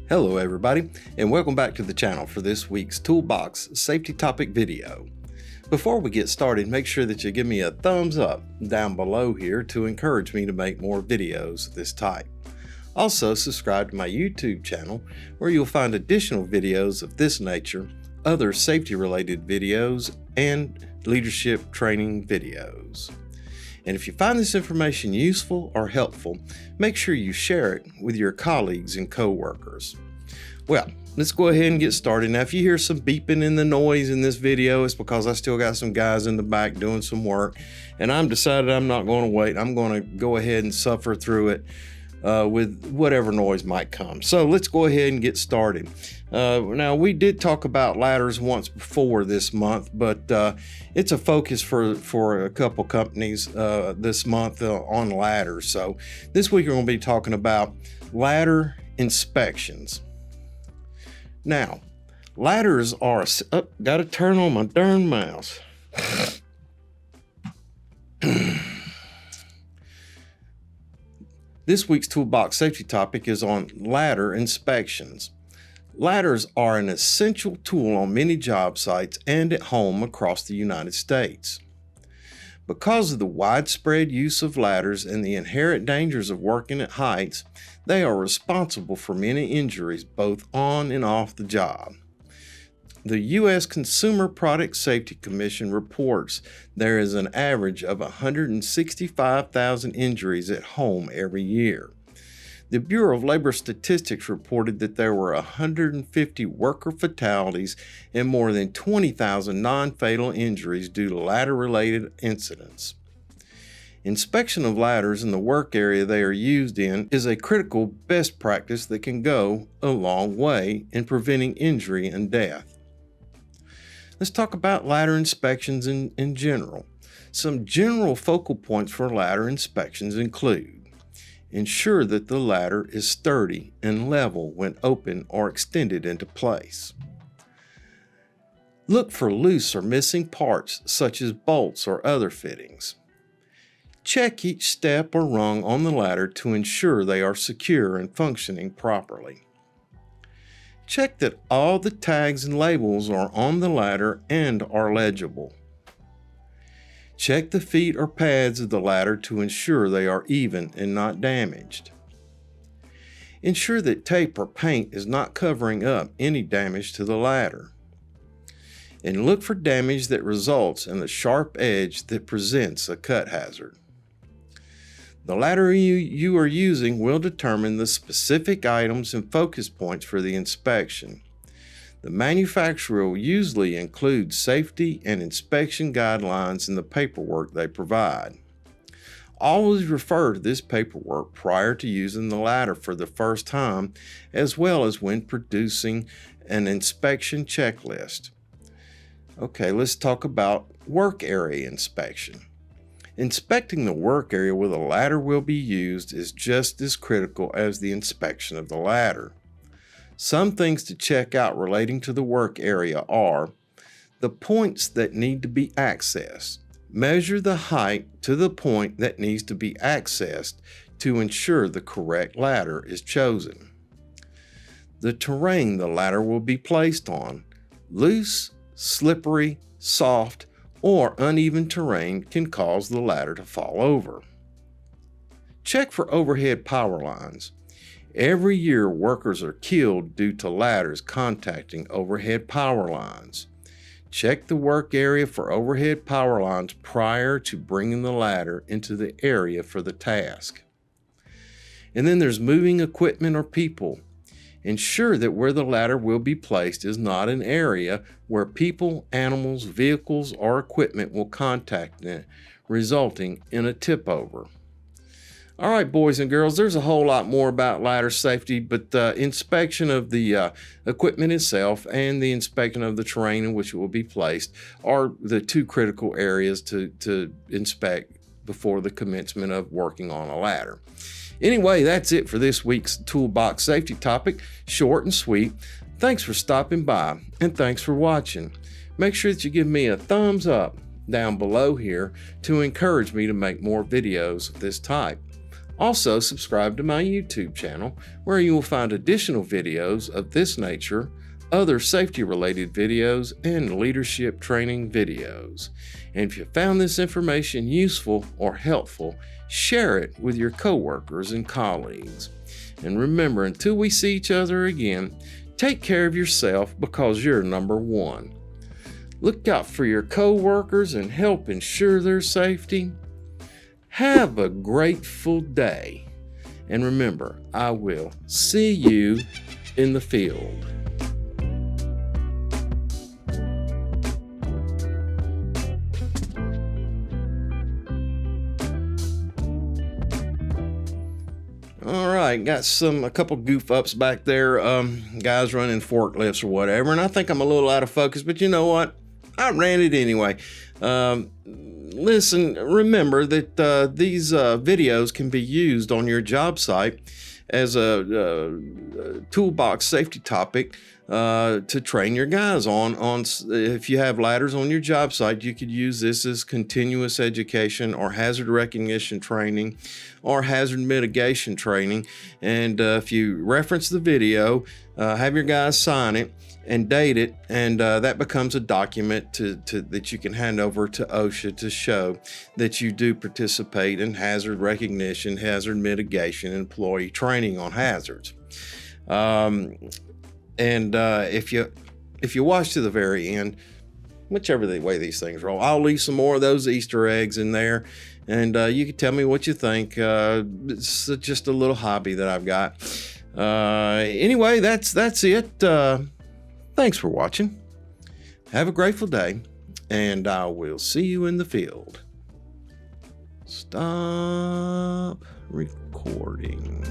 Hello everybody, and welcome back to the channel for this week's Toolbox safety topic video. Before we get started, make sure that you give me a thumbs up down below here to encourage me to make more videos of this type. Also, subscribe to my YouTube channel where you'll find additional videos of this nature, other safety related videos, and leadership training videos. And if you find this information useful or helpful, make sure you share it with your colleagues and co-workers. Well, let's go ahead and get started. Now, if you hear some beeping in the noise in this video, it's because I still got some guys in the back doing some work, and I'm decided I'm not going to wait. I'm going to go ahead and suffer through it with whatever noise might come. So let's go ahead and get started. Now, we did talk about ladders once before this month, but it's a focus for a couple companies this month on ladders. So this week we're going to be talking about ladder inspections. Now, ladders are, got to turn on my darn mouse. This week's Toolbox safety topic is on ladder inspections. Ladders are an essential tool on many job sites and at home across the United States. Because of the widespread use of ladders and the inherent dangers of working at heights, they are responsible for many injuries both on and off the job. The U.S. Consumer Product Safety Commission reports there is an average of 165,000 injuries at home every year. The Bureau of Labor Statistics reported that there were 150 worker fatalities and more than 20,000 non-fatal injuries due to ladder-related incidents. Inspection of ladders in the work area they are used in is a critical best practice that can go a long way in preventing injury and death. Let's talk about ladder inspections in general. Some general focal points for ladder inspections include: ensure that the ladder is sturdy and level when open or extended into place. Look for loose or missing parts such as bolts or other fittings. Check each step or rung on the ladder to ensure they are secure and functioning properly. Check that all the tags and labels are on the ladder and are legible. Check the feet or pads of the ladder to ensure they are even and not damaged. Ensure that tape or paint is not covering up any damage to the ladder. And look for damage that results in a sharp edge that presents a cut hazard. The ladder you are using will determine the specific items and focus points for the inspection. The manufacturer will usually include safety and inspection guidelines in the paperwork they provide. Always refer to this paperwork prior to using the ladder for the first time, as well as when producing an inspection checklist. Okay, let's talk about work area inspection. Inspecting the work area where the ladder will be used is just as critical as the inspection of the ladder. Some things to check out relating to the work area are the points that need to be accessed. Measure the height to the point that needs to be accessed to ensure the correct ladder is chosen. The terrain the ladder will be placed on. Loose, slippery, soft, or uneven terrain can cause the ladder to fall over. Check for overhead power lines. Every year, workers are killed due to ladders contacting overhead power lines. Check the work area for overhead power lines prior to bringing the ladder into the area for the task. And then there's moving equipment or people. Ensure that where the ladder will be placed is not an area where people, animals, vehicles, or equipment will contact it, resulting in a tip over. All right, boys and girls, there's a whole lot more about ladder safety, but inspection of the equipment itself and the inspection of the terrain in which it will be placed are the two critical areas to inspect before the commencement of working on a ladder. Anyway, that's it for this week's Toolbox safety topic. Short and sweet. Thanks for stopping by, and thanks for watching. make sure that you give me a thumbs up down below here to encourage me to make more videos of this type. Also, subscribe to my YouTube channel, where you will find additional videos of this nature, other safety-related videos, and leadership training videos. And if you found this information useful or helpful, share it with your coworkers and colleagues. And remember, until we see each other again, take care of yourself, because you're number one. Look out for your coworkers and help ensure their safety. Have a grateful day. And remember, I will see you in the field. All right, got a couple goof ups back there, guys running forklifts or whatever, and I think I'm a little out of focus, but you know what? I ran it anyway. Listen, remember that these videos can be used on your job site as a toolbox safety topic to train your guys on. If you have ladders on your job site, you could use this as continuous education or hazard recognition training or hazard mitigation training. And if you reference the video, have your guys sign it and date it, and that becomes a document that you can hand over to OSHA to show that you do participate in hazard recognition, hazard mitigation, and employee training on hazards. If you watch to the very end, whichever way these things roll, I'll leave some more of those Easter eggs in there, and you can tell me what you think. It's just a little hobby that I've got. Anyway, that's it. Thanks for watching. Have a grateful day, and I will see you in the field. Stop recording.